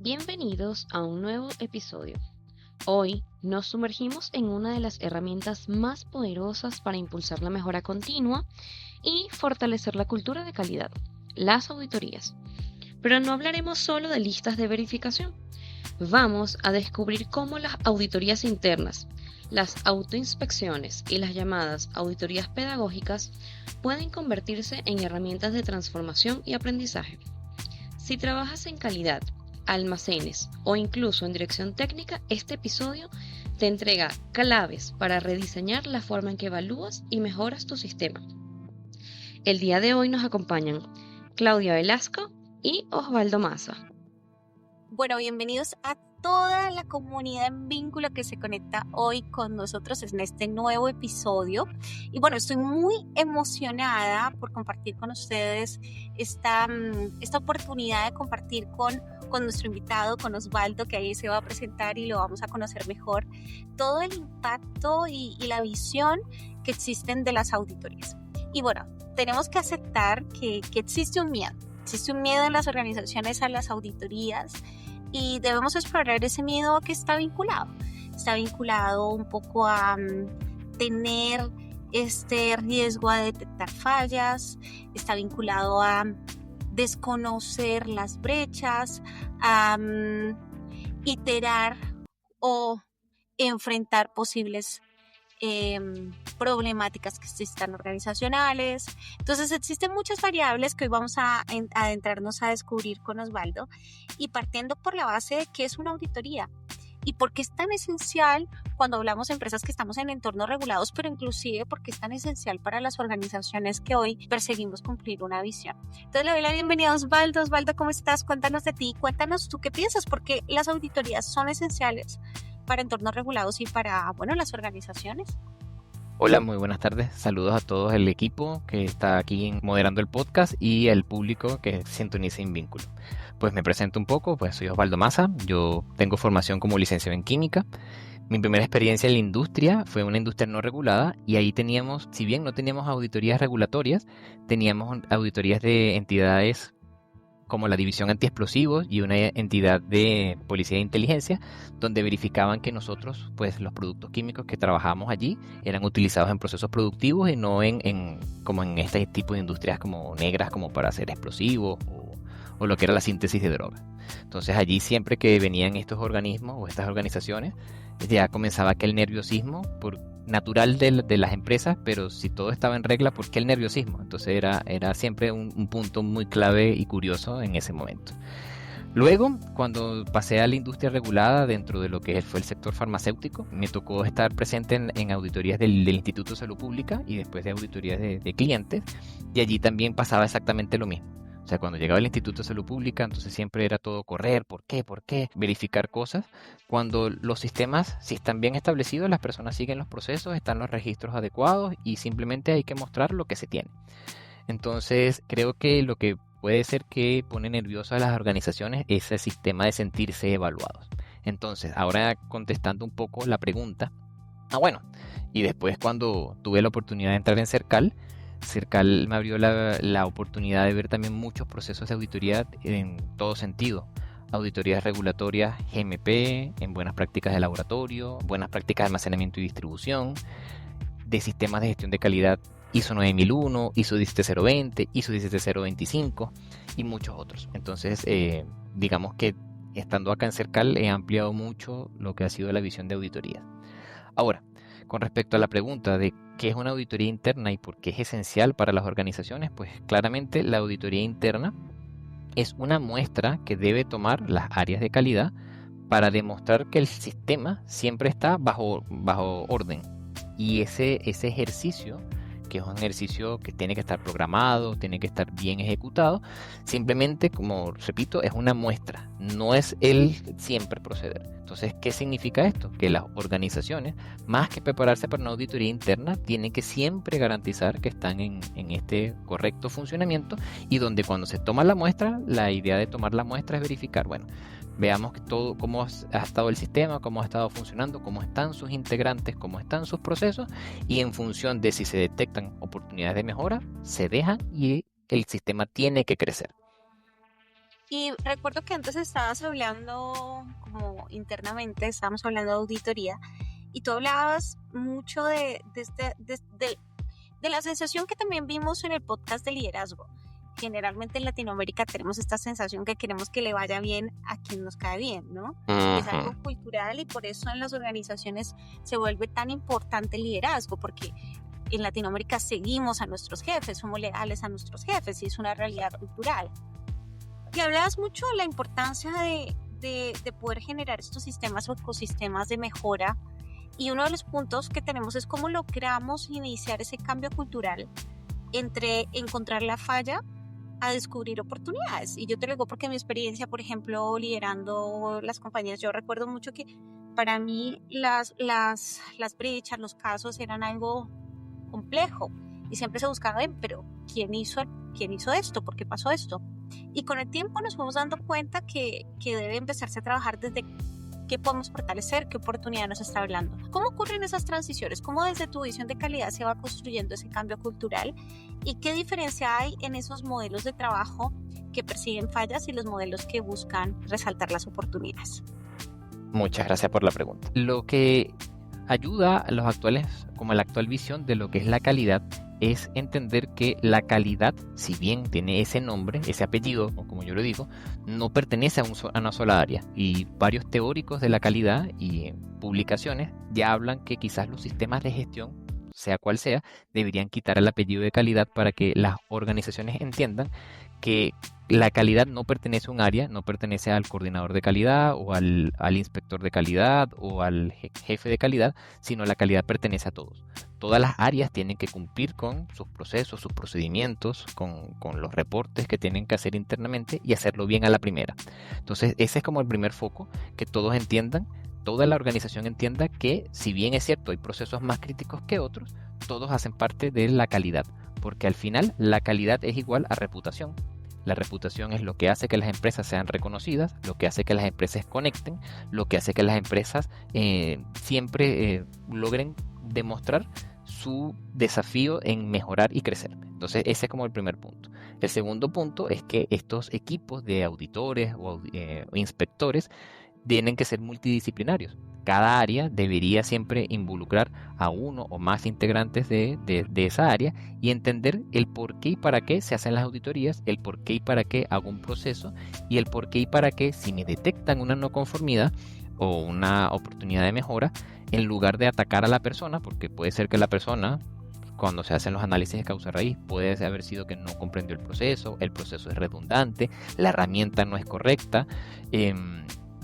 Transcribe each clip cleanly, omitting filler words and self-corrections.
Bienvenidos a un nuevo episodio. Hoy nos sumergimos en una de las herramientas más poderosas para impulsar la mejora continua y fortalecer la cultura de calidad, las auditorías. Pero no hablaremos solo de listas de verificación. Vamos a descubrir cómo las auditorías internas, las autoinspecciones y las llamadas auditorías pedagógicas pueden convertirse en herramientas de transformación y aprendizaje. Si trabajas en calidad, almacenes o incluso en dirección técnica, este episodio te entrega claves para rediseñar la forma en que evalúas y mejoras tu sistema. El día de hoy nos acompañan Claudia Velasco y Osvaldo Maza. Bueno, bienvenidos a toda la comunidad en vínculo que se conecta hoy con nosotros en este nuevo episodio. Y bueno, estoy muy emocionada por compartir con ustedes esta oportunidad de compartir con nuestro invitado, con Osvaldo, que ahí se va a presentar y lo vamos a conocer mejor, todo el impacto y la visión que existen de las auditorías. Y bueno, tenemos que aceptar que existe un miedo. Existe un miedo en las organizaciones a las auditorías y debemos explorar ese miedo que está vinculado. Está vinculado un poco a tener este riesgo a detectar fallas, está vinculado a desconocer las brechas, a iterar o enfrentar posibles problemáticas que existan organizacionales. Entonces existen muchas variables que hoy vamos a adentrarnos a descubrir con Osvaldo, y partiendo por la base de qué es una auditoría y por qué es tan esencial cuando hablamos de empresas que estamos en entornos regulados, pero inclusive porque es tan esencial para las organizaciones que hoy perseguimos cumplir una visión. Entonces le doy la bienvenida a Osvaldo. Osvaldo, ¿cómo estás? Cuéntanos de ti, cuéntanos tú qué piensas, porque las auditorías son esenciales para entornos regulados y para, las organizaciones. Hola, muy buenas tardes. Saludos a todos el equipo que está aquí moderando el podcast y al público que sintoniza en vínculo. Pues me presento un poco, pues soy Osvaldo Maza, yo tengo formación como licenciado en química. Mi primera experiencia en la industria fue una industria no regulada y ahí teníamos, si bien no teníamos auditorías regulatorias, teníamos auditorías de entidades como la División Antiexplosivos y una entidad de Policía de Inteligencia, donde verificaban que nosotros, pues los productos químicos que trabajábamos allí eran utilizados en procesos productivos y no como en este tipo de industrias como negras, como para hacer explosivos o lo que era la síntesis de drogas. Entonces allí siempre que venían estos organismos o estas organizaciones, ya comenzaba aquel nerviosismo natural de las empresas, pero si todo estaba en regla, ¿por qué el nerviosismo? Entonces era siempre un punto muy clave y curioso en ese momento. Luego, cuando pasé a la industria regulada dentro de lo que fue el sector farmacéutico, me tocó estar presente en auditorías del Instituto de Salud Pública y después de auditorías de clientes, y allí también pasaba exactamente lo mismo. O sea, cuando llegaba el Instituto de Salud Pública, entonces siempre era todo correr, ¿por qué? Verificar cosas. Cuando los sistemas, si están bien establecidos, las personas siguen los procesos, están los registros adecuados y simplemente hay que mostrar lo que se tiene. Entonces, creo que lo que puede ser que pone nerviosas a las organizaciones es ese sistema de sentirse evaluados. Entonces, ahora contestando un poco la pregunta, y después cuando tuve la oportunidad de entrar en Cercal me abrió la oportunidad de ver también muchos procesos de auditoría en todo sentido. Auditorías regulatorias GMP, en buenas prácticas de laboratorio, buenas prácticas de almacenamiento y distribución, de sistemas de gestión de calidad ISO 9001, ISO 17020, ISO 17025 y muchos otros. Entonces, digamos que estando acá en Cercal he ampliado mucho lo que ha sido la visión de auditoría. Ahora, con respecto a la pregunta de qué es una auditoría interna y por qué es esencial para las organizaciones, pues claramente la auditoría interna es una muestra que debe tomar las áreas de calidad para demostrar que el sistema siempre está bajo orden. Y ese ejercicio, que es un ejercicio que tiene que estar programado, tiene que estar bien ejecutado, simplemente, como repito, es una muestra, no es el siempre proceder. Entonces, ¿qué significa esto? Que las organizaciones, más que prepararse para una auditoría interna, tienen que siempre garantizar que están en este correcto funcionamiento, y donde cuando se toma la muestra, la idea de tomar la muestra es verificar, veamos todo, cómo ha estado el sistema, cómo ha estado funcionando, cómo están sus integrantes, cómo están sus procesos, y en función de si se detectan oportunidades de mejora, se dejan y el sistema tiene que crecer. Y recuerdo que antes estabas hablando, como internamente, estábamos hablando de auditoría, y tú hablabas mucho de la sensación que también vimos en el podcast de liderazgo. Generalmente en Latinoamérica tenemos esta sensación que queremos que le vaya bien a quien nos cae bien, ¿no? Es algo cultural y por eso en las organizaciones se vuelve tan importante el liderazgo, porque en Latinoamérica seguimos a nuestros jefes, somos leales a nuestros jefes y es una realidad cultural. Y hablabas mucho de la importancia de poder generar estos sistemas o ecosistemas de mejora, y uno de los puntos que tenemos es cómo logramos iniciar ese cambio cultural entre encontrar la falla a descubrir oportunidades. Y yo te lo digo porque mi experiencia, por ejemplo, liderando las compañías, yo recuerdo mucho que para mí las brechas, los casos eran algo complejo y siempre se buscaba, pero ¿quién hizo esto? ¿Por qué pasó esto? Y con el tiempo nos fuimos dando cuenta que debe empezarse a trabajar desde qué podemos fortalecer, qué oportunidad nos está hablando. ¿Cómo ocurren esas transiciones? ¿Cómo desde tu visión de calidad se va construyendo ese cambio cultural? ¿Y qué diferencia hay en esos modelos de trabajo que persiguen fallas y los modelos que buscan resaltar las oportunidades? Muchas gracias por la pregunta. Lo que ayuda a los actuales, como a la actual visión de lo que es la calidad, es entender que la calidad, si bien tiene ese nombre, ese apellido, o como yo lo digo, no pertenece a una sola área. Y varios teóricos de la calidad y publicaciones ya hablan que quizás los sistemas de gestión, sea cual sea, deberían quitar el apellido de calidad para que las organizaciones entiendan que la calidad no pertenece a un área, no pertenece al coordinador de calidad o al inspector de calidad o al jefe de calidad, sino la calidad pertenece a todos. Todas las áreas tienen que cumplir con sus procesos, sus procedimientos, con los reportes que tienen que hacer internamente y hacerlo bien a la primera. Entonces ese es como el primer foco, que todos entiendan, toda la organización entienda que si bien es cierto hay procesos más críticos que otros, todos hacen parte de la calidad, porque al final la calidad es igual a reputación. La reputación es lo que hace que las empresas sean reconocidas, lo que hace que las empresas conecten, lo que hace que las empresas siempre logren demostrar su desafío en mejorar y crecer. Entonces ese es como el primer punto. El segundo punto es que estos equipos de auditores o inspectores tienen que ser multidisciplinarios. Cada área debería siempre involucrar a uno o más integrantes de esa área y entender el por qué y para qué se hacen las auditorías, el por qué y para qué hago un proceso y el por qué y para qué, si me detectan una no conformidad o una oportunidad de mejora, en lugar de atacar a la persona, porque puede ser que la persona, cuando se hacen los análisis de causa-raíz, puede haber sido que no comprendió el proceso es redundante, la herramienta no es correcta.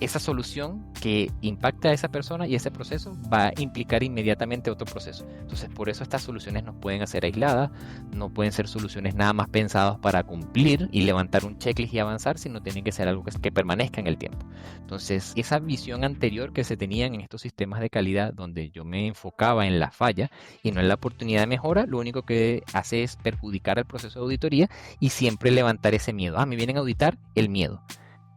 Esa solución que impacta a esa persona y ese proceso va a implicar inmediatamente otro proceso. Entonces, por eso estas soluciones no pueden ser aisladas, no pueden ser soluciones nada más pensadas para cumplir y levantar un checklist y avanzar, sino tienen que ser algo que permanezca en el tiempo. Entonces, esa visión anterior que se tenían en estos sistemas de calidad, donde yo me enfocaba en la falla y no en la oportunidad de mejora, lo único que hace es perjudicar el proceso de auditoría y siempre levantar ese miedo. Me vienen a auditar, el miedo.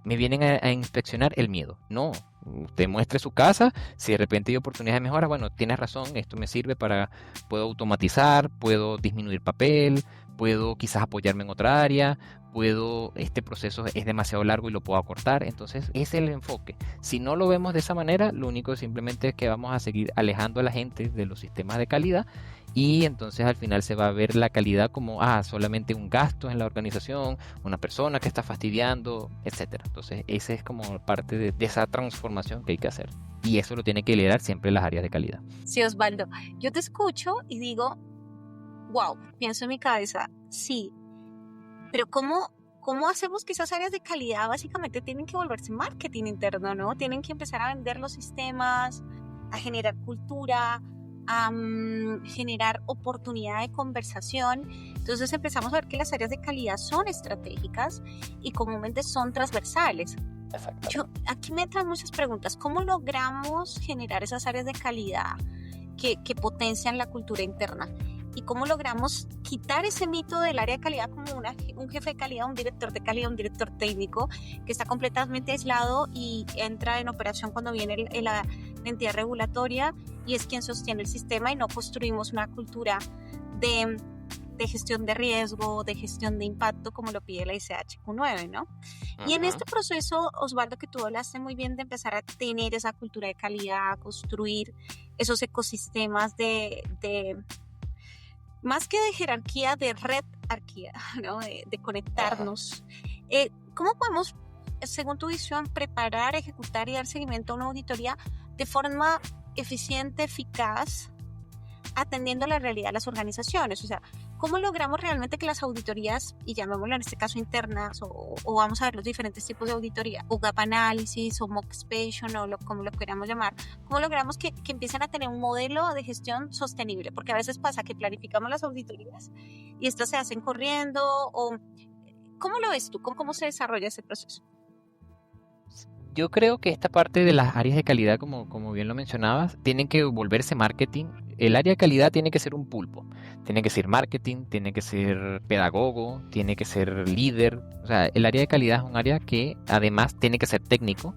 Me vienen a inspeccionar, el miedo. No, usted muestre su casa, si de repente hay oportunidades de mejora, bueno, tienes razón, esto me sirve puedo automatizar, puedo disminuir papel, puedo quizás apoyarme en otra área, este proceso es demasiado largo y lo puedo acortar. Entonces ese es el enfoque. Si no lo vemos de esa manera, lo único simplemente es que vamos a seguir alejando a la gente de los sistemas de calidad y entonces al final se va a ver la calidad como solamente un gasto en la organización, una persona que está fastidiando, etcétera. Entonces esa es como parte de esa transformación que hay que hacer y eso lo tiene que liderar siempre las áreas de calidad. Sí, Osvaldo, yo te escucho y digo, wow, pienso en mi cabeza, sí, pero ¿cómo hacemos que esas áreas de calidad básicamente tienen que volverse marketing interno, ¿no? Tienen que empezar a vender los sistemas, a generar cultura, a generar oportunidad de conversación. Entonces empezamos a ver que las áreas de calidad son estratégicas y comúnmente son transversales. Aquí me entran muchas preguntas. ¿Cómo logramos generar esas áreas de calidad que potencian la cultura interna? ¿Y cómo logramos quitar ese mito del área de calidad como un jefe de calidad, un director de calidad, un director técnico que está completamente aislado y entra en operación cuando viene la entidad regulatoria y es quien sostiene el sistema y no construimos una cultura de de gestión de riesgo, de gestión de impacto, como lo pide la ICHQ9, ¿no? Y en este proceso, Osvaldo, que tú hablaste muy bien de empezar a tener esa cultura de calidad, a construir esos ecosistemas de más que de jerarquía, de redarquía, ¿no? De conectarnos. ¿Cómo podemos, según tu visión, preparar, ejecutar y dar seguimiento a una auditoría de forma eficiente, eficaz, atendiendo a la realidad de las organizaciones? O sea, ¿cómo logramos realmente que las auditorías, y llamémoslo en este caso internas, o vamos a ver los diferentes tipos de auditoría, o gap análisis, o mock inspection, o como lo queramos llamar, cómo logramos que empiecen a tener un modelo de gestión sostenible? Porque a veces pasa que planificamos las auditorías y estas se hacen corriendo, o ¿cómo lo ves tú? ¿Cómo se desarrolla ese proceso? Yo creo que esta parte de las áreas de calidad, como bien lo mencionabas, tienen que volverse marketing. El área de calidad tiene que ser un pulpo. Tiene que ser marketing, tiene que ser pedagogo, tiene que ser líder. O sea, el área de calidad es un área que además tiene que ser técnico,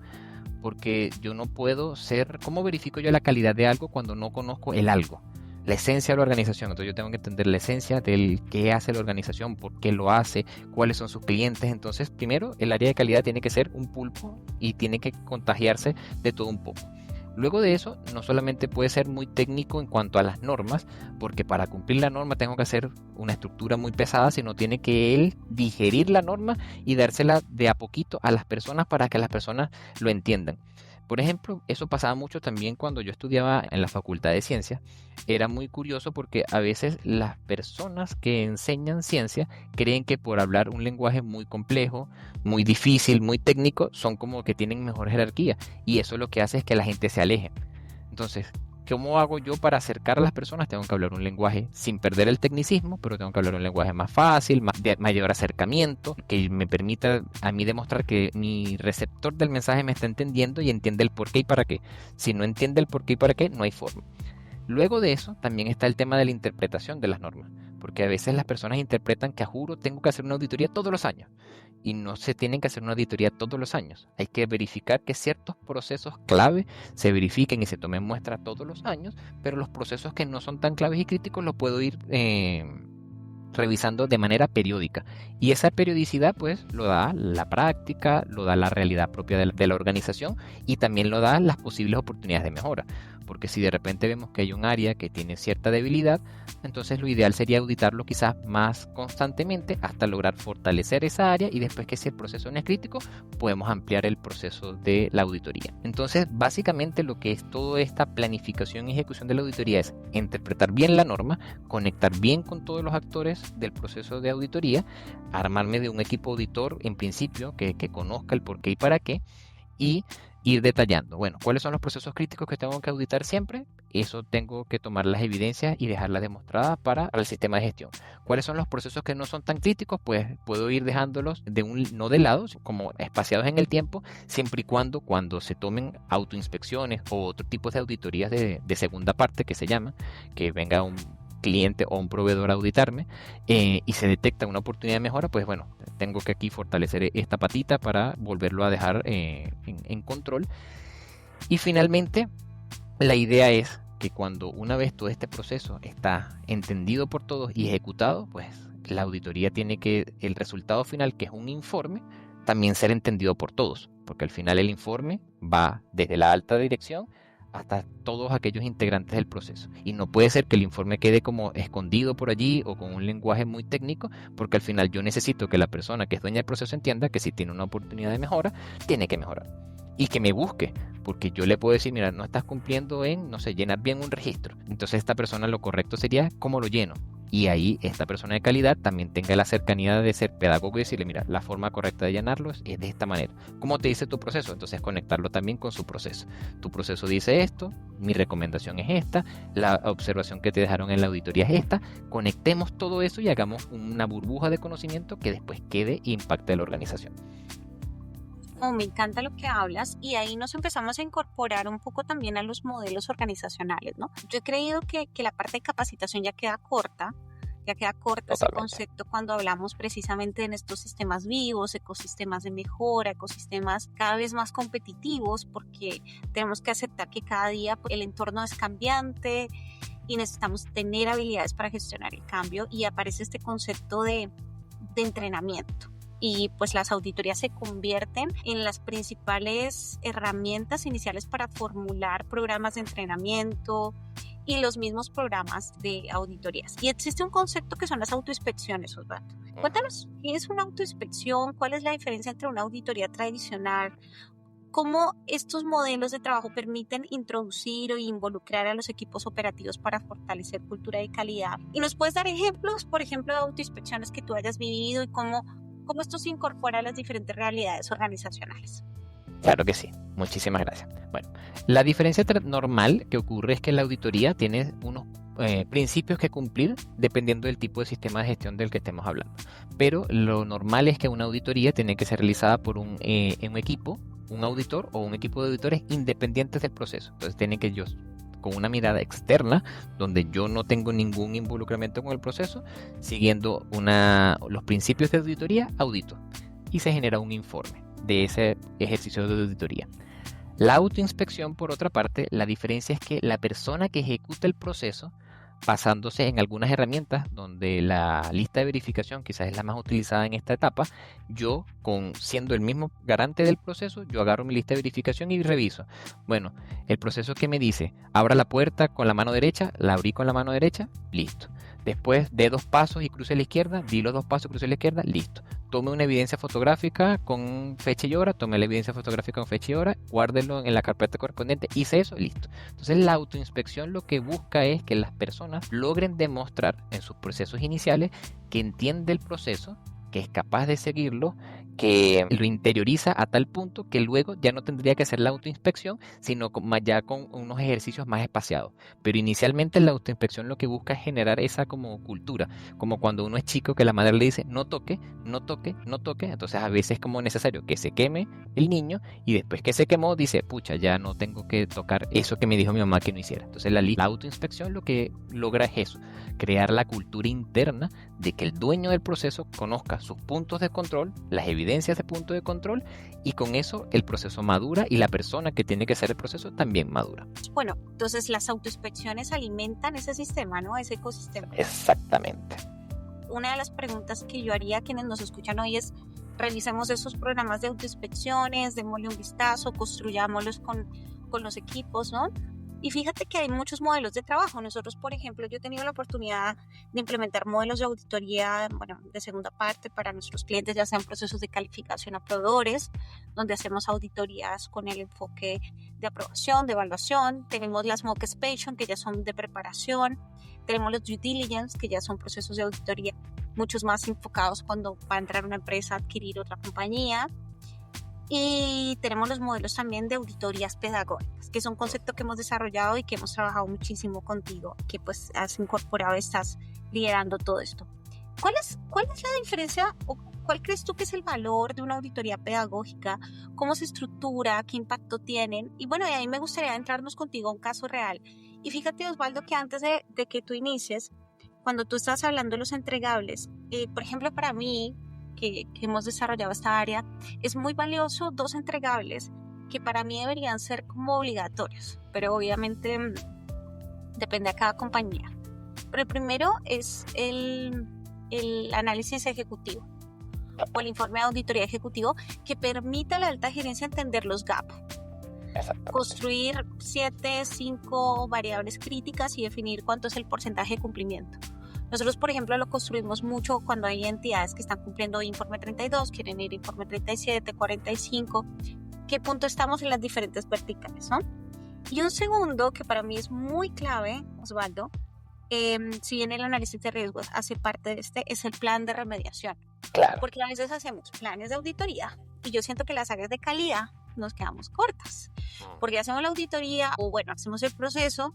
porque yo no puedo ser... ¿Cómo verifico yo la calidad de algo cuando no conozco el algo? La esencia de la organización. Entonces yo tengo que entender la esencia del qué hace la organización, por qué lo hace, cuáles son sus clientes. Entonces, primero, el área de calidad tiene que ser un pulpo y tiene que contagiarse de todo un poco. Luego de eso, no solamente puede ser muy técnico en cuanto a las normas, porque para cumplir la norma tengo que hacer una estructura muy pesada, sino tiene que él digerir la norma y dársela de a poquito a las personas para que las personas lo entiendan. Por ejemplo, eso pasaba mucho también cuando yo estudiaba en la Facultad de Ciencias. Era muy curioso porque a veces las personas que enseñan ciencia creen que por hablar un lenguaje muy complejo, muy difícil, muy técnico, son como que tienen mejor jerarquía. Y eso lo que hace es que la gente se aleje. Entonces, ¿cómo hago yo para acercar a las personas? Tengo que hablar un lenguaje sin perder el tecnicismo, pero tengo que hablar un lenguaje más fácil, de mayor acercamiento, que me permita a mí demostrar que mi receptor del mensaje me está entendiendo y entiende el por qué y para qué. Si no entiende el por qué y para qué, no hay forma. Luego de eso, también está el tema de la interpretación de las normas, porque a veces las personas interpretan que a juro tengo que hacer una auditoría todos los años. Y no se tienen que hacer una auditoría todos los años. Hay que verificar que ciertos procesos clave se verifiquen y se tomen muestra todos los años, pero los procesos que no son tan claves y críticos los puedo ir revisando de manera periódica. Y esa periodicidad pues lo da la práctica, lo da la realidad propia de la organización y también lo da las posibles oportunidades de mejora. Porque si de repente vemos que hay un área que tiene cierta debilidad, entonces lo ideal sería auditarlo quizás más constantemente hasta lograr fortalecer esa área y después que si el proceso no es crítico, podemos ampliar el proceso de la auditoría. Entonces, básicamente lo que es toda esta planificación y ejecución de la auditoría es interpretar bien la norma, conectar bien con todos los actores del proceso de auditoría, armarme de un equipo auditor en principio que conozca el por qué y para qué, y ir detallando, bueno, ¿cuáles son los procesos críticos que tengo que auditar siempre? Eso tengo que tomar las evidencias y dejarlas demostradas para el sistema de gestión. ¿Cuáles son los procesos que no son tan críticos? Pues puedo ir dejándolos no de lado, como espaciados en el tiempo, siempre y cuando se tomen autoinspecciones o otro tipo de auditorías de segunda parte que se llama, que venga un cliente o un proveedor a auditarme y se detecta una oportunidad de mejora, pues bueno, tengo que aquí fortalecer esta patita para volverlo a dejar en control. Y finalmente, la idea es que cuando una vez todo este proceso está entendido por todos y ejecutado, pues la auditoría tiene que, el resultado final, que es un informe, también ser entendido por todos, porque al final el informe va desde la alta dirección hasta todos aquellos integrantes del proceso. Y no puede ser que el informe quede como escondido por allí o con un lenguaje muy técnico, porque al final yo necesito que la persona que es dueña del proceso entienda que si tiene una oportunidad de mejora, tiene que mejorar. Y que me busque, porque yo le puedo decir, mira, no estás cumpliendo en, no sé, llenar bien un registro. Entonces esta persona lo correcto sería cómo lo lleno. Y ahí esta persona de calidad también tenga la cercanía de ser pedagogo y decirle, mira, la forma correcta de llenarlo es de esta manera. ¿Cómo te dice tu proceso? Entonces conectarlo también con su proceso. Tu proceso dice esto, mi recomendación es esta, la observación que te dejaron en la auditoría es esta. Conectemos todo eso y hagamos una burbuja de conocimiento que después quede e impacte a la organización. Oh, me encanta lo que hablas y ahí nos empezamos a incorporar un poco también a los modelos organizacionales, ¿no? Yo he creído que la parte de capacitación ya queda corta ese concepto cuando hablamos precisamente en estos sistemas vivos, ecosistemas de mejora, ecosistemas cada vez más competitivos, porque tenemos que aceptar que cada día el entorno es cambiante y necesitamos tener habilidades para gestionar el cambio, y aparece este concepto de entrenamiento. Y pues las auditorías se convierten en las principales herramientas iniciales para formular programas de entrenamiento y los mismos programas de auditorías. Y existe un concepto que son las autoinspecciones, Osvaldo. Cuéntanos, ¿qué es una autoinspección? ¿Cuál es la diferencia entre una auditoría tradicional? ¿Cómo estos modelos de trabajo permiten introducir o involucrar a los equipos operativos para fortalecer cultura de calidad? Y nos puedes dar ejemplos, por ejemplo, de autoinspecciones que tú hayas vivido y cómo esto se incorpora a las diferentes realidades organizacionales. Claro que sí, muchísimas gracias. Bueno, la diferencia normal que ocurre es que la auditoría tiene unos principios que cumplir dependiendo del tipo de sistema de gestión del que estemos hablando. Pero lo normal es que una auditoría tiene que ser realizada por un equipo, un auditor o un equipo de auditores independientes del proceso. Entonces tienen que ellos, con una mirada externa, donde yo no tengo ningún involucramiento con el proceso, siguiendo los principios de auditoría, audito. Y se genera un informe de ese ejercicio de auditoría. La autoinspección, por otra parte, la diferencia es que la persona que ejecuta el proceso, basándose en algunas herramientas donde la lista de verificación quizás es la más utilizada en esta etapa, yo, siendo el mismo garante del proceso, yo agarro mi lista de verificación y reviso. Bueno, el proceso que me dice, abra la puerta con la mano derecha, la abrí con la mano derecha, listo. Después de 2 pasos y cruce a la izquierda, di los 2 pasos y cruce a la izquierda, listo. Tome una evidencia fotográfica con fecha y hora, tome la evidencia fotográfica con fecha y hora, guárdelo en la carpeta correspondiente, hice eso, listo. Entonces la autoinspección lo que busca es que las personas logren demostrar en sus procesos iniciales que entiende el proceso, que es capaz de seguirlo, que lo interioriza a tal punto que luego ya no tendría que hacer la autoinspección, sino ya con unos ejercicios más espaciados. Pero inicialmente la autoinspección lo que busca es generar esa como cultura, como cuando uno es chico que la madre le dice no toque, no toque, no toque. Entonces a veces es como necesario que se queme el niño y después que se quemó dice, pucha, ya no tengo que tocar eso que me dijo mi mamá que no hiciera. Entonces la autoinspección lo que logra es eso, crear la cultura interna de que el dueño del proceso conozca sus puntos de control, las evidencias de punto de control, y con eso el proceso madura y la persona que tiene que hacer el proceso también madura. Bueno, entonces las autoinspecciones alimentan ese sistema, ¿no? Ese ecosistema. Exactamente. Una de las preguntas que yo haría a quienes nos escuchan hoy es, revisemos esos programas de autoinspecciones, démosle un vistazo, construyámoslos con los equipos, ¿no? Y fíjate que hay muchos modelos de trabajo. Nosotros, por ejemplo, yo he tenido la oportunidad de implementar modelos de auditoría, de segunda parte para nuestros clientes, ya sean procesos de calificación a proveedores, donde hacemos auditorías con el enfoque de aprobación, de evaluación. Tenemos las mock inspection, que ya son de preparación. Tenemos los due diligence, que ya son procesos de auditoría muchos más enfocados cuando va a entrar una empresa a adquirir otra compañía. Y tenemos los modelos también de auditorías pedagógicas, que es un concepto que hemos desarrollado y que hemos trabajado muchísimo contigo, que pues has incorporado, estás liderando todo esto. ¿Cuál es la diferencia o cuál crees tú que es el valor de una auditoría pedagógica? ¿Cómo se estructura? ¿Qué impacto tienen? Y bueno, y ahí me gustaría entrarnos contigo a un caso real. Y fíjate, Osvaldo, que antes de que tú inicies, cuando tú estás hablando de los entregables, por ejemplo, para mí, que hemos desarrollado esta área, es muy valioso 2 entregables que para mí deberían ser como obligatorios, pero obviamente depende de cada compañía. Pero el primero es el análisis ejecutivo o el informe de auditoría ejecutivo, que permite a la alta gerencia entender los gaps, construir 5 variables críticas y definir cuánto es el porcentaje de cumplimiento. Nosotros, por ejemplo, lo construimos mucho cuando hay entidades que están cumpliendo informe 32, quieren ir informe 37, 45. ¿Qué punto estamos en las diferentes verticales, no? Y un segundo que para mí es muy clave, Osvaldo, si bien el análisis de riesgos hace parte de es el plan de remediación. Claro. Porque a veces hacemos planes de auditoría y yo siento que las áreas de calidad nos quedamos cortas. Porque hacemos la auditoría o hacemos el proceso,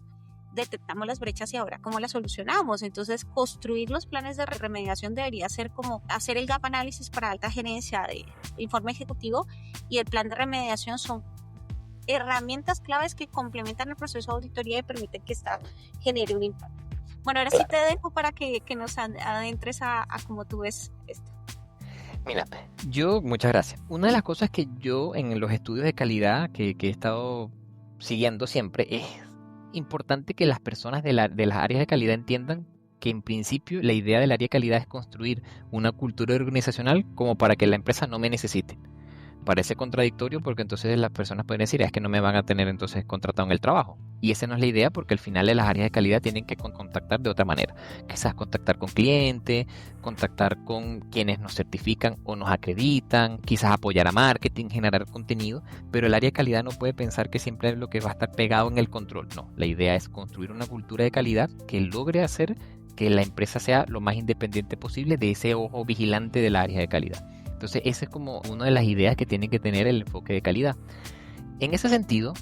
detectamos las brechas y ahora cómo las solucionamos. Entonces, construir los planes de remediación debería ser como hacer el gap análisis para alta gerencia de informe ejecutivo, y el plan de remediación son herramientas claves que complementan el proceso de auditoría y permiten que esta genere un impacto. Bueno, ahora sí te dejo para que nos adentres a cómo tú ves esto. Mira, muchas gracias. Una de las cosas que yo en los estudios de calidad que he estado siguiendo siempre es importante que las personas de las áreas de calidad entiendan que en principio la idea del área de calidad es construir una cultura organizacional como para que la empresa no me necesite. Parece contradictorio porque entonces las personas pueden decir, es que no me van a tener entonces contratado en el trabajo. Y esa no es la idea, porque al final de las áreas de calidad tienen que contactar de otra manera. Quizás contactar con clientes, contactar con quienes nos certifican o nos acreditan, quizás apoyar a marketing, generar contenido, pero el área de calidad no puede pensar que siempre es lo que va a estar pegado en el control. No, la idea es construir una cultura de calidad que logre hacer que la empresa sea lo más independiente posible de ese ojo vigilante del área de calidad. Entonces, esa es como una de las ideas que tiene que tener el enfoque de calidad. En ese sentido,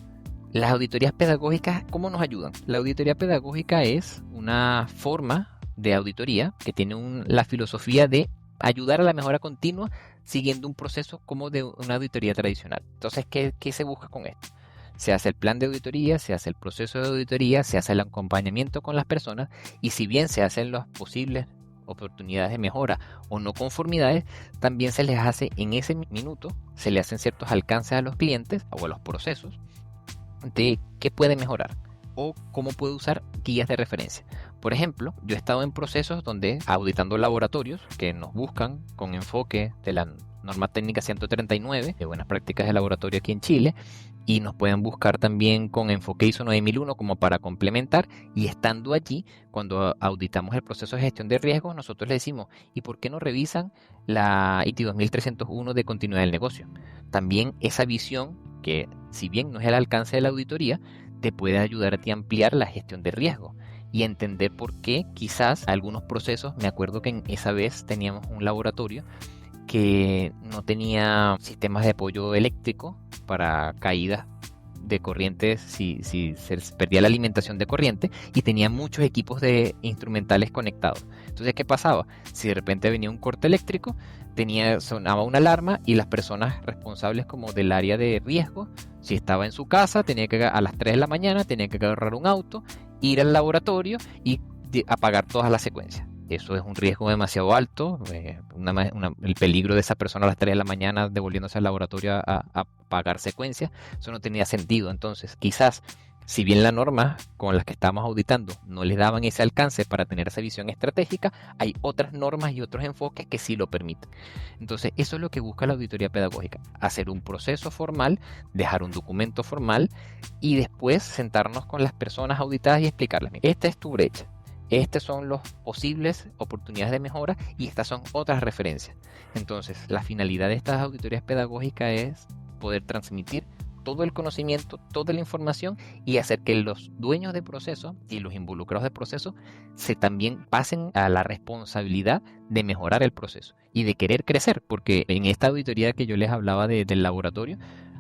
las auditorías pedagógicas, ¿cómo nos ayudan? La auditoría pedagógica es una forma de auditoría que tiene la filosofía de ayudar a la mejora continua siguiendo un proceso como de una auditoría tradicional. Entonces, ¿qué se busca con esto? Se hace el plan de auditoría, se hace el proceso de auditoría, se hace el acompañamiento con las personas y si bien se hacen las posibles oportunidades de mejora o no conformidades, también se les hace en ese minuto, se le hacen ciertos alcances a los clientes o a los procesos de qué puede mejorar o cómo puede usar guías de referencia. Por ejemplo, yo he estado en procesos donde auditando laboratorios que nos buscan con enfoque de la norma técnica 139 de buenas prácticas de laboratorio aquí en Chile, y nos pueden buscar también con enfoque ISO 9001 como para complementar, y estando allí, cuando auditamos el proceso de gestión de riesgos, nosotros le decimos, ¿y por qué no revisan la ITI 2301 de continuidad del negocio? También esa visión, que si bien no es el alcance de la auditoría, te puede ayudar a ti a ampliar la gestión de riesgo y entender por qué quizás algunos procesos, me acuerdo que en esa vez teníamos un laboratorio que no tenía sistemas de apoyo eléctrico para caídas de corriente si se perdía la alimentación de corriente, y tenía muchos equipos de instrumentales conectados. Entonces, ¿qué pasaba? Si de repente venía un corte eléctrico, sonaba una alarma y las personas responsables como del área de riesgo, si estaba en su casa, tenía que a las 3 de la mañana, tenía que agarrar un auto, ir al laboratorio y apagar todas las secuencias. Eso es un riesgo demasiado alto, el peligro de esa persona a las 3 de la mañana devolviéndose al laboratorio a pagar secuencias, eso no tenía sentido. Entonces, quizás, si bien la norma con las que estamos auditando no les daban ese alcance para tener esa visión estratégica, hay otras normas y otros enfoques que sí lo permiten. Entonces, eso es lo que busca la auditoría pedagógica, hacer un proceso formal, dejar un documento formal y después sentarnos con las personas auditadas y explicarles, esta es tu brecha. Estas son las posibles oportunidades de mejora y estas son otras referencias. Entonces, la finalidad de estas auditorías pedagógicas es poder transmitir todo el conocimiento, toda la información y hacer que los dueños de proceso y los involucrados de proceso se también pasen a la responsabilidad de mejorar el proceso y de querer crecer, porque en esta auditoría que yo les hablaba del laboratorio,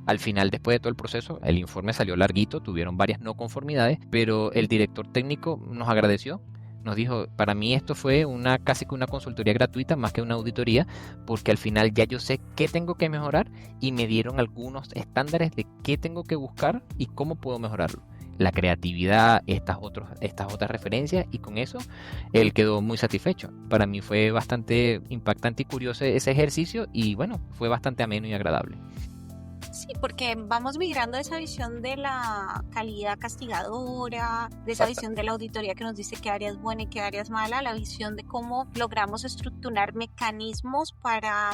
al final, después de todo el proceso, el informe salió larguito, tuvieron varias no conformidades, pero el director técnico nos agradeció. Nos dijo, para mí esto fue casi que una consultoría gratuita más que una auditoría, porque al final ya yo sé qué tengo que mejorar y me dieron algunos estándares de qué tengo que buscar y cómo puedo mejorarlo. La creatividad, estas otras referencias, y con eso él quedó muy satisfecho. Para mí fue bastante impactante y curioso ese ejercicio y bueno, fue bastante ameno y agradable. Sí, porque vamos migrando de esa visión de la calidad castigadora, de esa visión de la auditoría que nos dice qué área es buena y qué área es mala, a la visión de cómo logramos estructurar mecanismos para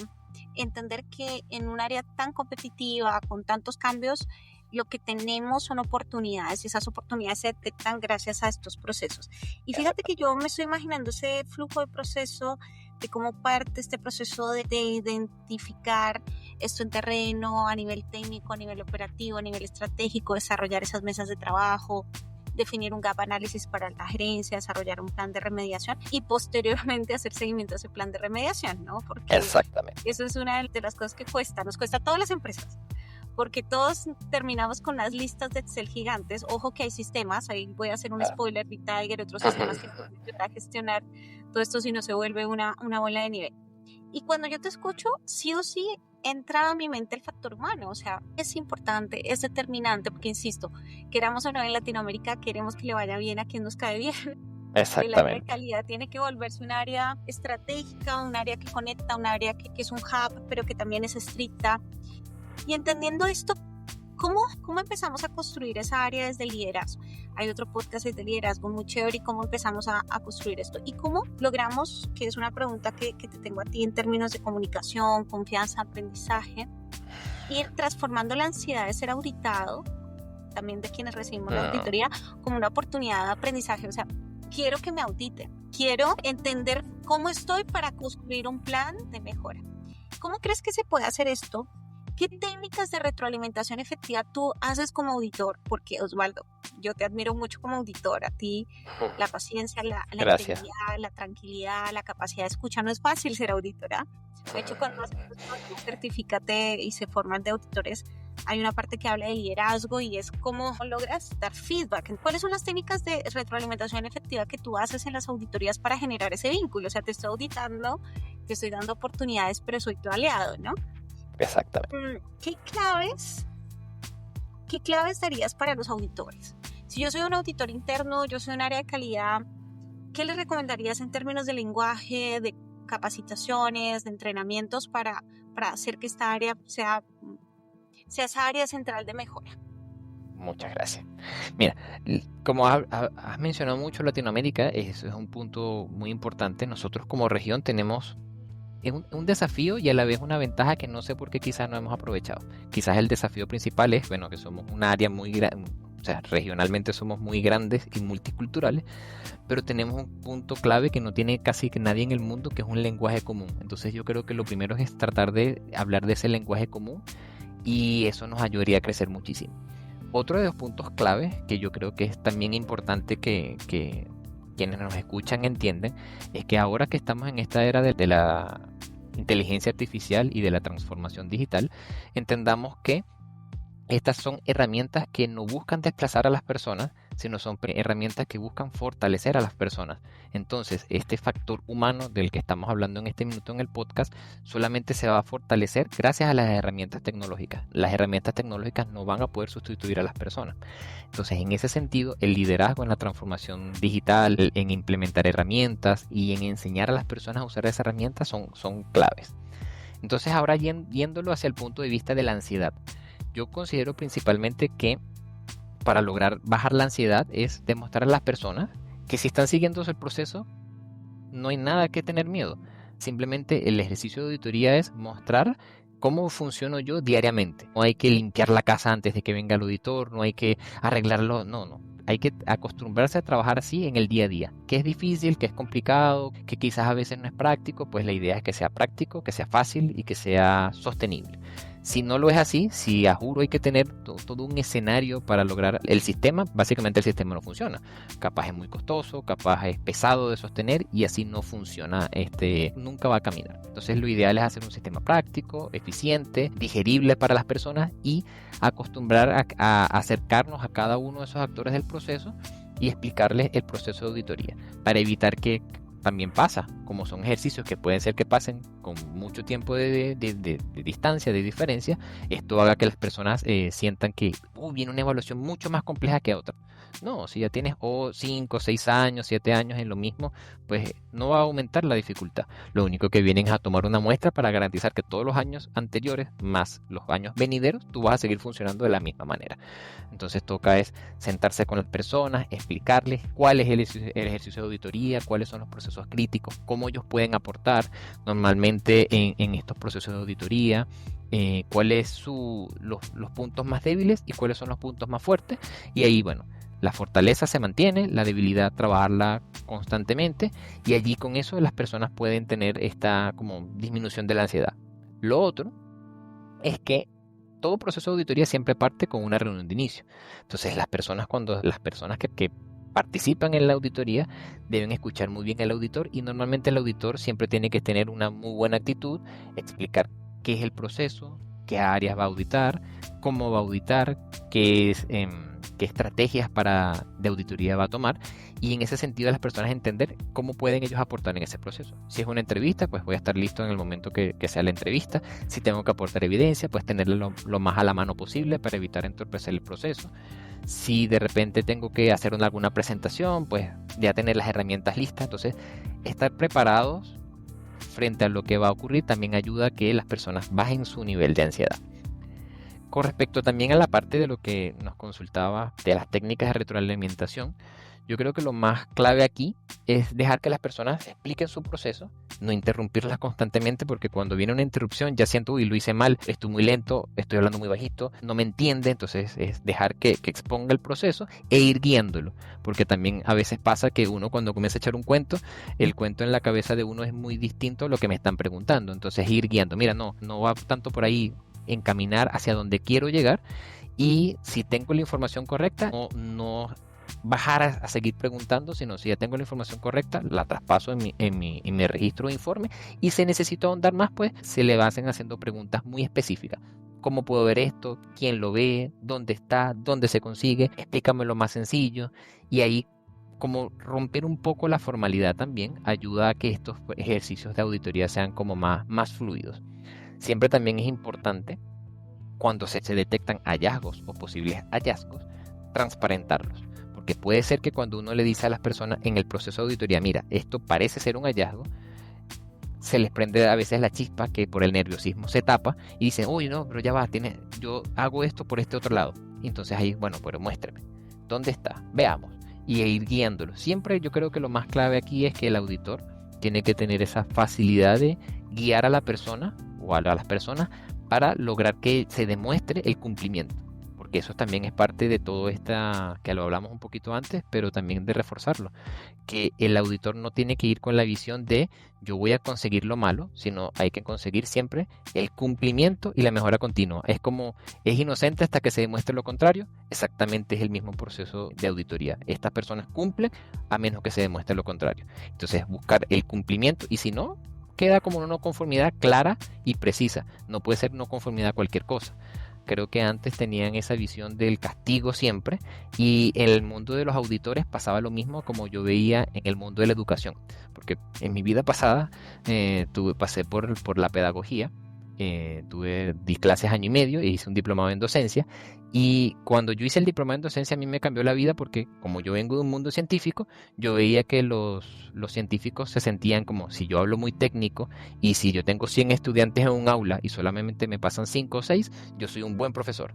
entender que en un área tan competitiva, con tantos cambios, lo que tenemos son oportunidades y esas oportunidades se detectan gracias a estos procesos. Y fíjate que yo me estoy imaginando ese flujo de proceso, de cómo parte este proceso de identificar esto en terreno, a nivel técnico, a nivel operativo, a nivel estratégico, desarrollar esas mesas de trabajo, definir un gap análisis para la gerencia, desarrollar un plan de remediación y posteriormente hacer seguimiento a ese plan de remediación, ¿no? Porque exactamente, eso es una de las cosas que nos cuesta a todas las empresas, porque todos terminamos con las listas de Excel gigantes. Ojo que hay sistemas, ahí voy a hacer un spoiler, Big Tiger, otros sistemas que pueden ayudar a gestionar todo esto si no se vuelve una bola de nieve. Y cuando yo te escucho, sí o sí entra a mi mente el factor humano, o sea, es importante, es determinante, porque insisto, queramos o no, en Latinoamérica queremos que le vaya bien a quien nos cae bien. Exactamente. El área de calidad tiene que volverse un área estratégica, un área que conecta, un área que es un hub, pero que también es estricta. Y entendiendo esto, ¿Cómo empezamos a construir esa área desde el liderazgo? Hay otro podcast desde liderazgo muy chévere, y cómo empezamos a construir esto. Y cómo logramos, que es una pregunta que te tengo a ti en términos de comunicación, confianza, aprendizaje, ir transformando la ansiedad de ser auditado, también de quienes recibimos la auditoría, como una oportunidad de aprendizaje. O sea, quiero que me auditen, quiero entender cómo estoy para construir un plan de mejora. ¿Cómo crees que se puede hacer esto? ¿Qué técnicas de retroalimentación efectiva tú haces como auditor? Porque, Osvaldo, yo te admiro mucho como auditor. A ti, la paciencia, la integridad, la tranquilidad, la capacidad de escuchar. No es fácil ser auditora. De hecho, cuando haces un certificate y se forman de auditores, hay una parte que habla de liderazgo y es cómo logras dar feedback. ¿Cuáles son las técnicas de retroalimentación efectiva que tú haces en las auditorías para generar ese vínculo? O sea, te estoy auditando, te estoy dando oportunidades, pero soy tu aliado, ¿no? Exactamente. ¿Qué claves darías para los auditores? Si yo soy un auditor interno, yo soy un área de calidad, ¿qué les recomendarías en términos de lenguaje, de capacitaciones, de entrenamientos para hacer que esta área sea esa área central de mejora? Muchas gracias. Mira, como has mencionado mucho Latinoamérica, eso es un punto muy importante. Nosotros como región tenemos un desafío y a la vez una ventaja que no sé por qué quizás no hemos aprovechado. Quizás el desafío principal es, bueno, que somos un área muy grande, o sea, regionalmente somos muy grandes y multiculturales, pero tenemos un punto clave que no tiene casi que nadie en el mundo, que es un lenguaje común. Entonces yo creo que lo primero es tratar de hablar de ese lenguaje común y eso nos ayudaría a crecer muchísimo. Otro de los puntos claves que yo creo que es también importante que quienes nos escuchan entienden, es que ahora que estamos en esta era de la inteligencia artificial y de la transformación digital, entendamos que estas son herramientas que no buscan desplazar a las personas, sino son herramientas que buscan fortalecer a las personas. Entonces, este factor humano del que estamos hablando en este minuto en el podcast solamente se va a fortalecer gracias a las herramientas tecnológicas. Las herramientas tecnológicas no van a poder sustituir a las personas. Entonces, en ese sentido, el liderazgo en la transformación digital, en implementar herramientas y en enseñar a las personas a usar esas herramientas son claves. Entonces, ahora yéndolo hacia el punto de vista de la ansiedad. Yo considero principalmente que para lograr bajar la ansiedad es demostrar a las personas que si están siguiendo el proceso no hay nada que tener miedo. Simplemente el ejercicio de auditoría es mostrar cómo funciono yo diariamente. No hay que limpiar la casa antes de que venga el auditor, no hay que arreglarlo, no. Hay que acostumbrarse a trabajar así en el día a día. Que es difícil, que es complicado, que quizás a veces no es práctico, pues la idea es que sea práctico, que sea fácil y que sea sostenible. Si no lo es así, si a juro hay que tener todo un escenario para lograr el sistema, básicamente el sistema no funciona. Capaz es muy costoso, capaz es pesado de sostener y así no funciona, nunca va a caminar. Entonces lo ideal es hacer un sistema práctico, eficiente, digerible para las personas y acostumbrar a acercarnos a cada uno de esos actores del proceso y explicarles el proceso de auditoría para evitar que también pasa, como son ejercicios que pueden ser que pasen con mucho tiempo de distancia, de diferencia, esto haga que las personas sientan que viene una evaluación mucho más compleja que otra. No, si ya tienes 5, 6 años, 7 años en lo mismo, pues no va a aumentar la dificultad. Lo único que vienen es a tomar una muestra para garantizar que todos los años anteriores, más los años venideros, tú vas a seguir funcionando de la misma manera. Entonces toca es sentarse con las personas, explicarles cuál es el ejercicio de auditoría, cuáles son los procesos críticos, cómo ellos pueden aportar normalmente en estos procesos de auditoría, cuáles son los puntos más débiles y cuáles son los puntos más fuertes. Y ahí, bueno, la fortaleza se mantiene, la debilidad trabajarla constantemente y allí con eso las personas pueden tener esta como disminución de la ansiedad. Lo otro es que todo proceso de auditoría siempre parte con una reunión de inicio. Entonces las personas que participan en la auditoría deben escuchar muy bien al auditor y normalmente el auditor siempre tiene que tener una muy buena actitud, explicar qué es el proceso, qué áreas va a auditar, cómo va a auditar, qué estrategias de auditoría va a tomar y en ese sentido las personas entender cómo pueden ellos aportar en ese proceso. Si es una entrevista, pues voy a estar listo en el momento que sea la entrevista. Si tengo que aportar evidencia, pues tenerla lo más a la mano posible para evitar entorpecer el proceso. Si de repente tengo que hacer alguna presentación, pues ya tener las herramientas listas. Entonces, estar preparados frente a lo que va a ocurrir también ayuda a que las personas bajen su nivel de ansiedad. Con respecto también a la parte de lo que nos consultaba de las técnicas de retroalimentación, yo creo que lo más clave aquí es dejar que las personas expliquen su proceso, no interrumpirlas constantemente, porque cuando viene una interrupción ya siento, uy, lo hice mal, estoy muy lento, estoy hablando muy bajito, no me entiende. Entonces es dejar que exponga el proceso e ir guiándolo, porque también a veces pasa que uno cuando comienza a echar un cuento, el cuento en la cabeza de uno es muy distinto a lo que me están preguntando. Entonces ir guiando, mira, no va tanto por ahí, encaminar hacia donde quiero llegar, y si tengo la información correcta, no bajar a seguir preguntando, sino si ya tengo la información correcta, la traspaso en mi registro de informe, y si necesito ahondar más, pues se le van haciendo preguntas muy específicas. ¿Cómo puedo ver esto? ¿Quién lo ve? ¿Dónde está? ¿Dónde se consigue? Explícamelo más sencillo. Y ahí, como romper un poco la formalidad también ayuda a que estos ejercicios de auditoría sean como más fluidos. Siempre también es importante, cuando se detectan hallazgos o posibles hallazgos, transparentarlos. Porque puede ser que cuando uno le dice a las personas en el proceso de auditoría, mira, esto parece ser un hallazgo, se les prende a veces la chispa, que por el nerviosismo se tapa, y dicen, uy, no, pero ya va, yo hago esto por este otro lado. Y entonces ahí, bueno, pero muéstrame, ¿dónde está? Veamos. Y ir guiándolo. Siempre yo creo que lo más clave aquí es que el auditor tiene que tener esa facilidad de guiar a la persona o a las personas para lograr que se demuestre el cumplimiento, porque eso también es parte de todo esta, que lo hablamos un poquito antes, pero también de reforzarlo, que el auditor no tiene que ir con la visión de yo voy a conseguir lo malo, sino hay que conseguir siempre el cumplimiento y la mejora continua. Es como, es inocente hasta que se demuestre lo contrario. Exactamente es el mismo proceso de auditoría. Estas personas cumplen a menos que se demuestre lo contrario. Entonces buscar el cumplimiento, y si no, queda como una no conformidad clara y precisa. No puede ser no conformidad a cualquier cosa. Creo que antes tenían esa visión del castigo siempre, y en el mundo de los auditores pasaba lo mismo como yo veía en el mundo de la educación, porque en mi vida pasada pasé por la pedagogía, di clases año y medio e hice un diplomado en docencia, y cuando yo hice el diplomado en docencia a mí me cambió la vida, porque como yo vengo de un mundo científico, yo veía que los científicos se sentían como, si yo hablo muy técnico y si yo tengo 100 estudiantes en un aula y solamente me pasan 5 o 6, yo soy un buen profesor.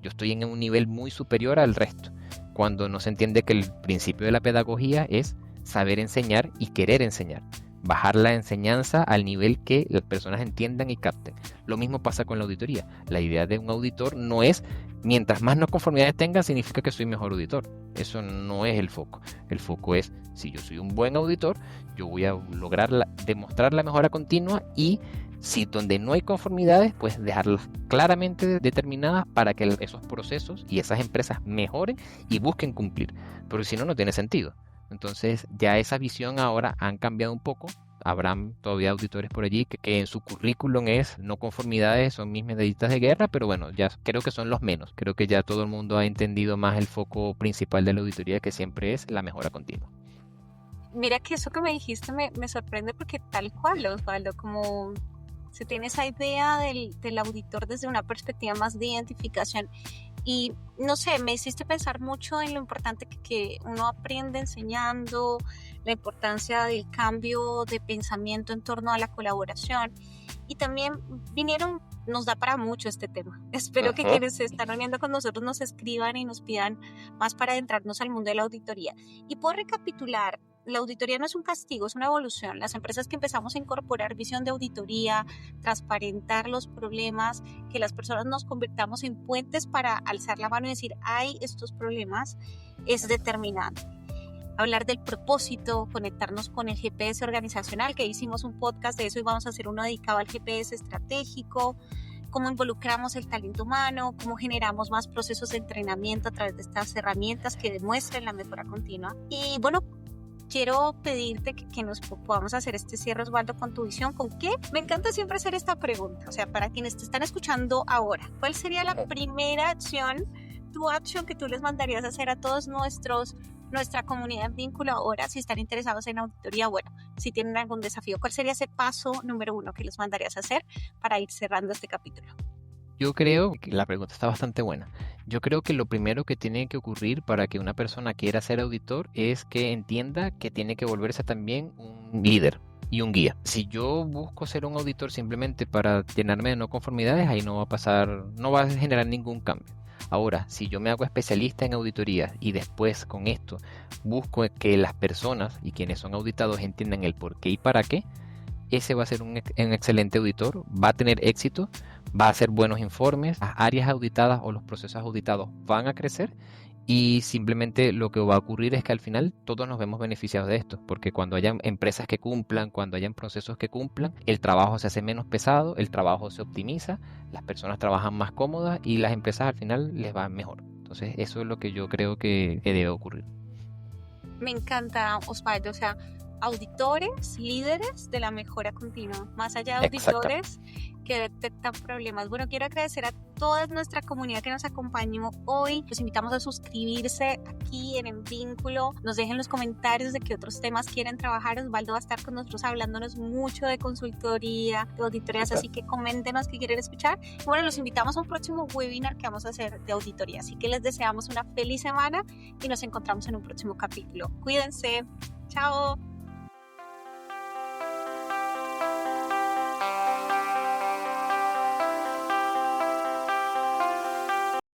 Yo estoy en un nivel muy superior al resto, cuando no se entiende que el principio de la pedagogía es saber enseñar y querer enseñar. Bajar la enseñanza al nivel que las personas entiendan y capten. Lo mismo pasa con la auditoría. La idea de un auditor no es, mientras más no conformidades tenga, significa que soy mejor auditor. Eso no es el foco. El foco es, si yo soy un buen auditor, yo voy a lograr demostrar la mejora continua, y si donde no hay conformidades, pues dejarlas claramente determinadas para que esos procesos y esas empresas mejoren y busquen cumplir. Pero si no, no tiene sentido. Entonces ya esa visión ahora han cambiado un poco. Habrán todavía auditores por allí que en su currículum es no conformidades, son mis medallitas de guerra, pero bueno, ya creo que son los menos. Creo que ya todo el mundo ha entendido más el foco principal de la auditoría, que siempre es la mejora continua. Mira que eso que me dijiste me sorprende, porque tal cual, Osvaldo, como se tiene esa idea del auditor desde una perspectiva más de identificación. Y no sé, me hiciste pensar mucho en lo importante que uno aprende enseñando, la importancia del cambio de pensamiento en torno a la colaboración. Y también nos da para mucho este tema. Espero que quienes se están uniendo con nosotros nos escriban y nos pidan más para adentrarnos al mundo de la auditoría. Y puedo recapitular. La auditoría no es un castigo, es una evolución. Las empresas que empezamos a incorporar visión de auditoría, transparentar los problemas, que las personas nos convirtamos en puentes para alzar la mano y decir, hay estos problemas, es determinante. Hablar del propósito, conectarnos con el GPS organizacional, que hicimos un podcast de eso y vamos a hacer uno dedicado al GPS estratégico, cómo involucramos el talento humano, cómo generamos más procesos de entrenamiento a través de estas herramientas que demuestren la mejora continua. Y bueno, quiero pedirte que nos podamos hacer este cierre, Osvaldo, con tu visión. ¿Con qué? Me encanta siempre hacer esta pregunta. O sea, para quienes te están escuchando ahora, ¿cuál sería la primera acción, tu acción que tú les mandarías a hacer a todos nuestra comunidad en Vínculo ahora, si están interesados en auditoría? Bueno, si tienen algún desafío, ¿cuál sería ese paso número 1 que les mandarías a hacer para ir cerrando este capítulo? Yo creo que la pregunta está bastante buena. Yo creo que lo primero que tiene que ocurrir para que una persona quiera ser auditor es que entienda que tiene que volverse también un líder. y un guía. Si yo busco ser un auditor simplemente para llenarme de no conformidades, ahí no va a pasar, no va a generar ningún cambio. Ahora, si yo me hago especialista en auditoría y después con esto busco que las personas y quienes son auditados entiendan el por qué y para qué, ese va a ser un excelente auditor, va a tener éxito, va a hacer buenos informes, las áreas auditadas o los procesos auditados van a crecer y simplemente lo que va a ocurrir es que al final todos nos vemos beneficiados de esto, porque cuando hayan empresas que cumplan, cuando hayan procesos que cumplan, el trabajo se hace menos pesado, el trabajo se optimiza, las personas trabajan más cómodas y las empresas al final les va mejor. Entonces eso es lo que yo creo que debe ocurrir. Me encanta, Osvaldo, o sea, auditores, líderes de la mejora continua, más allá de auditores que detectan problemas. Bueno, quiero agradecer a toda nuestra comunidad que nos acompañó hoy. Los invitamos a suscribirse aquí en Vínculo. Nos dejen los comentarios de qué otros temas quieren trabajar. Osvaldo va a estar con nosotros hablándonos mucho de consultoría, de auditorías, así que coméntenos qué quieren escuchar. Y bueno, los invitamos a un próximo webinar que vamos a hacer de auditoría. Así que les deseamos una feliz semana y nos encontramos en un próximo capítulo. Cuídense. Chao.